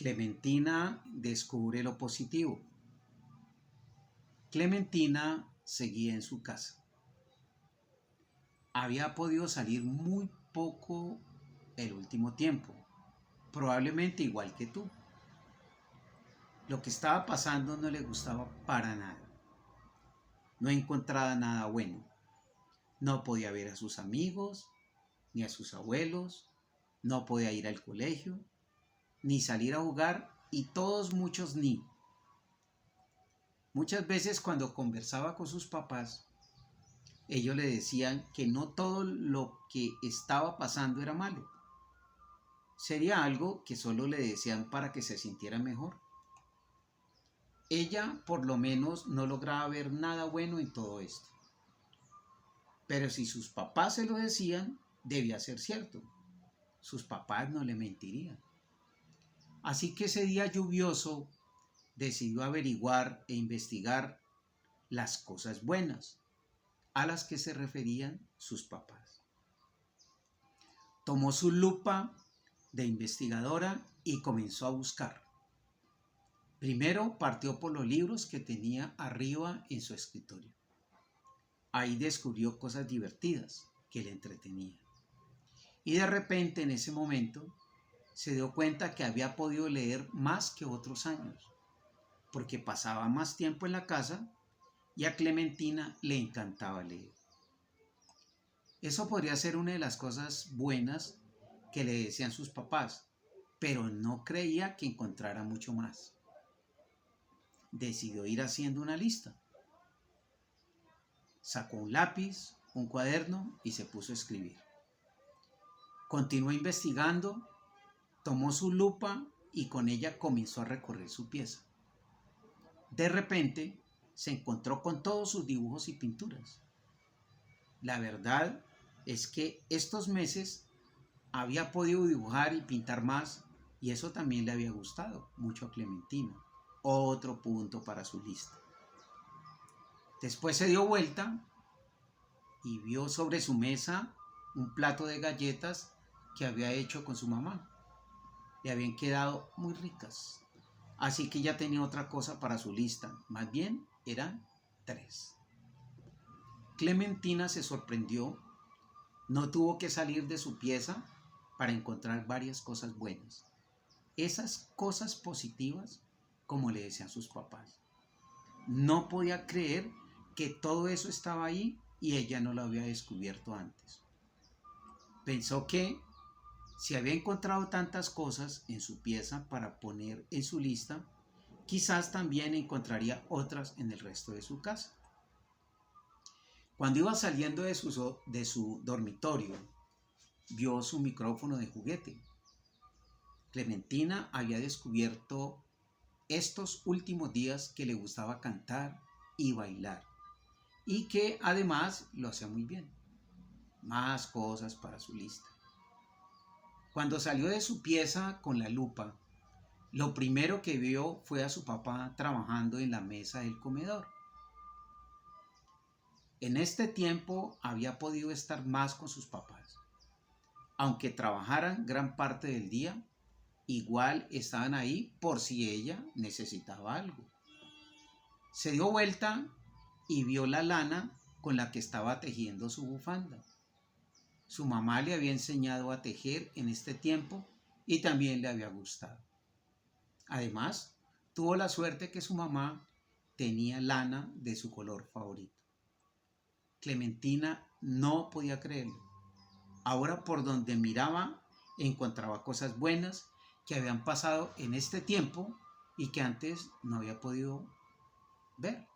Clementina descubre lo positivo. Clementina seguía en su casa. Había podido salir muy poco el último tiempo, probablemente igual que tú. Lo que estaba pasando no le gustaba para nada. No encontraba nada bueno. No podía ver a sus amigos, ni a sus abuelos, no podía ir al colegio, ni salir a jugar, y todos muchos ni. Muchas veces cuando conversaba con sus papás, ellos le decían que no todo lo que estaba pasando era malo. Sería algo que solo le decían para que se sintiera mejor. Ella por lo menos no lograba ver nada bueno en todo esto. Pero si sus papás se lo decían, debía ser cierto. Sus papás no le mentirían. Así que ese día lluvioso decidió averiguar e investigar las cosas buenas a las que se referían sus papás. Tomó su lupa de investigadora y comenzó a buscar. Primero partió por los libros que tenía arriba en su escritorio. Ahí descubrió cosas divertidas que le entretenían. Y de repente en ese momento se dio cuenta que había podido leer más que otros años, porque pasaba más tiempo en la casa y a Clementina le encantaba leer. Eso podría ser una de las cosas buenas que le decían sus papás, pero no creía que encontrara mucho más. Decidió ir haciendo una lista. Sacó un lápiz, un cuaderno y se puso a escribir. Continuó investigando, tomó su lupa y con ella comenzó a recorrer su pieza. De repente se encontró con todos sus dibujos y pinturas. La verdad es que estos meses había podido dibujar y pintar más, y eso también le había gustado mucho a Clementina. Otro punto para su lista. Después se dio vuelta y vio sobre su mesa un plato de galletas que había hecho con su mamá. Le habían quedado muy ricas. Así que ya tenía otra cosa para su lista. Más bien eran 3. Clementina se sorprendió. No tuvo que salir de su pieza para encontrar varias cosas buenas. Esas cosas positivas, como le decían sus papás. No podía creer que todo eso estaba ahí y ella no lo había descubierto antes. Pensó que si había encontrado tantas cosas en su pieza para poner en su lista, quizás también encontraría otras en el resto de su casa. Cuando iba saliendo de su dormitorio, vio su micrófono de juguete. Clementina había descubierto estos últimos días que le gustaba cantar y bailar, y que además lo hacía muy bien. Más cosas para su lista. Cuando salió de su pieza con la lupa, lo primero que vio fue a su papá trabajando en la mesa del comedor. En este tiempo había podido estar más con sus papás. Aunque trabajaran gran parte del día, igual estaban ahí por si ella necesitaba algo. Se dio vuelta y vio la lana con la que estaba tejiendo su bufanda. Su mamá le había enseñado a tejer en este tiempo y también le había gustado. Además, tuvo la suerte que su mamá tenía lana de su color favorito. Clementina no podía creerlo. Ahora por donde miraba encontraba cosas buenas que habían pasado en este tiempo y que antes no había podido ver.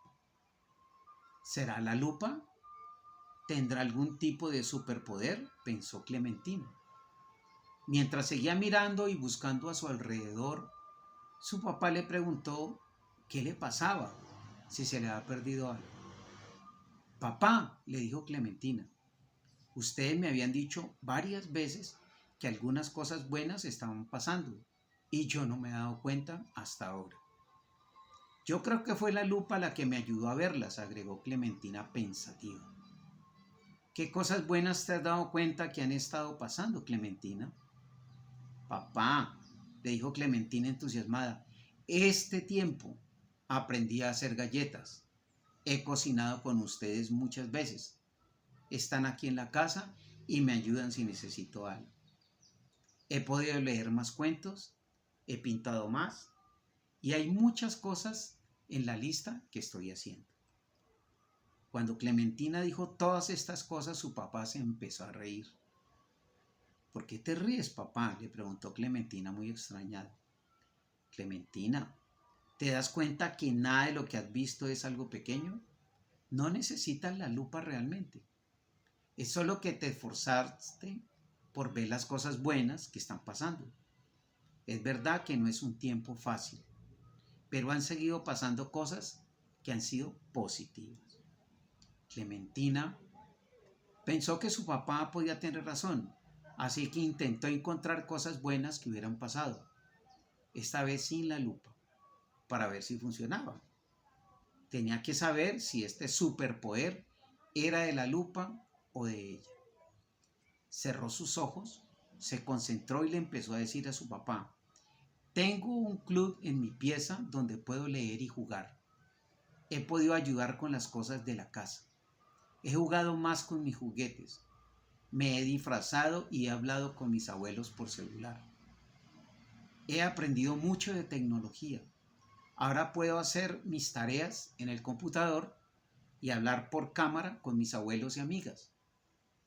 ¿Será la lupa? ¿Tendrá algún tipo de superpoder?, pensó Clementina. Mientras seguía mirando y buscando a su alrededor, su papá le preguntó qué le pasaba, si se le había perdido algo. Papá, le dijo Clementina, ustedes me habían dicho varias veces que algunas cosas buenas estaban pasando y yo no me he dado cuenta hasta ahora. Yo creo que fue la lupa la que me ayudó a verlas, agregó Clementina pensativa. ¿Qué cosas buenas te has dado cuenta que han estado pasando, Clementina? Papá, le dijo Clementina entusiasmada. Este tiempo aprendí a hacer galletas. He cocinado con ustedes muchas veces. Están aquí en la casa y me ayudan si necesito algo. He podido leer más cuentos, he pintado más y hay muchas cosas en la lista que estoy haciendo. Cuando Clementina dijo todas estas cosas, su papá se empezó a reír. ¿Por qué te ríes, papá?, le preguntó Clementina muy extrañada. Clementina, ¿te das cuenta que nada de lo que has visto es algo pequeño? No necesitas la lupa realmente. Es solo que te esforzaste por ver las cosas buenas que están pasando. Es verdad que no es un tiempo fácil, pero han seguido pasando cosas que han sido positivas. Clementina pensó que su papá podía tener razón, así que intentó encontrar cosas buenas que hubieran pasado, esta vez sin la lupa, para ver si funcionaba. Tenía que saber si este superpoder era de la lupa o de ella. Cerró sus ojos, se concentró y le empezó a decir a su papá: tengo un club en mi pieza donde puedo leer y jugar. He podido ayudar con las cosas de la casa. He jugado más con mis juguetes. Me he disfrazado y he hablado con mis abuelos por celular. He aprendido mucho de tecnología. Ahora puedo hacer mis tareas en el computador y hablar por cámara con mis abuelos y amigas.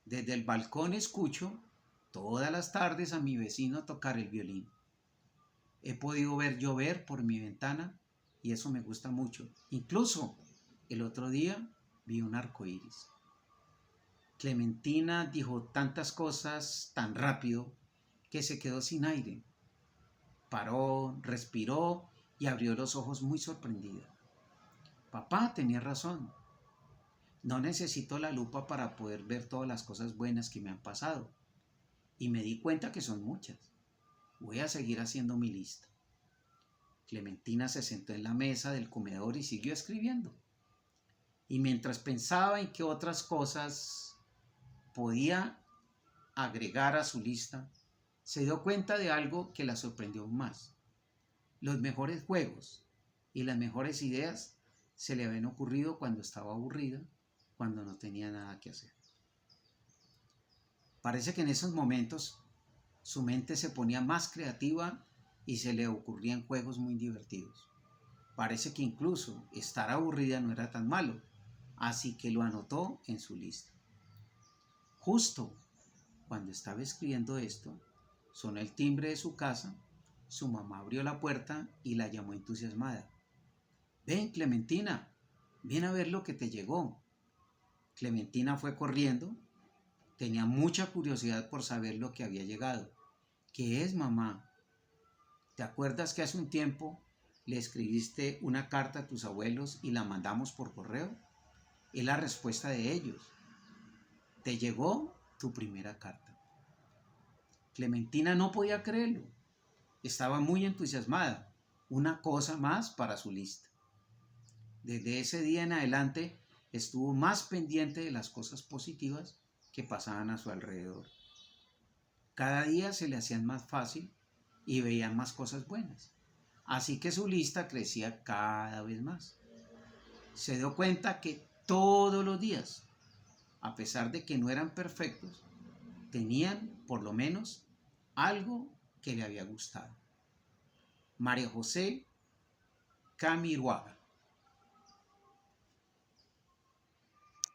Desde el balcón escucho todas las tardes a mi vecino tocar el violín. He podido ver llover por mi ventana y eso me gusta mucho. Incluso el otro día vi un arco iris. Clementina dijo tantas cosas tan rápido que se quedó sin aire. Paró, respiró y abrió los ojos muy sorprendida. Papá tenía razón. No necesito la lupa para poder ver todas las cosas buenas que me han pasado. Y me di cuenta que son muchas. Voy a seguir haciendo mi lista. Clementina se sentó en la mesa del comedor y siguió escribiendo. Y mientras pensaba en qué otras cosas podía agregar a su lista, se dio cuenta de algo que la sorprendió aún más. Los mejores juegos y las mejores ideas se le habían ocurrido cuando estaba aburrida, cuando no tenía nada que hacer. Parece que en esos momentos su mente se ponía más creativa y se le ocurrían juegos muy divertidos. Parece que incluso estar aburrida no era tan malo, así que lo anotó en su lista. Justo cuando estaba escribiendo esto, sonó el timbre de su casa, su mamá abrió la puerta y la llamó entusiasmada. Ven, Clementina, ven a ver lo que te llegó. Clementina fue corriendo, tenía mucha curiosidad por saber lo que había llegado. ¿Qué es, mamá? ¿Te acuerdas que hace un tiempo le escribiste una carta a tus abuelos y la mandamos por correo? Es la respuesta de ellos. Te llegó tu primera carta. Clementina no podía creerlo. Estaba muy entusiasmada. Una cosa más para su lista. Desde ese día en adelante estuvo más pendiente de las cosas positivas que pasaban a su alrededor. Cada día se le hacían más fácil y veían más cosas buenas. Así que su lista crecía cada vez más. Se dio cuenta que todos los días, a pesar de que no eran perfectos, tenían por lo menos algo que le había gustado. María José Camiroaga.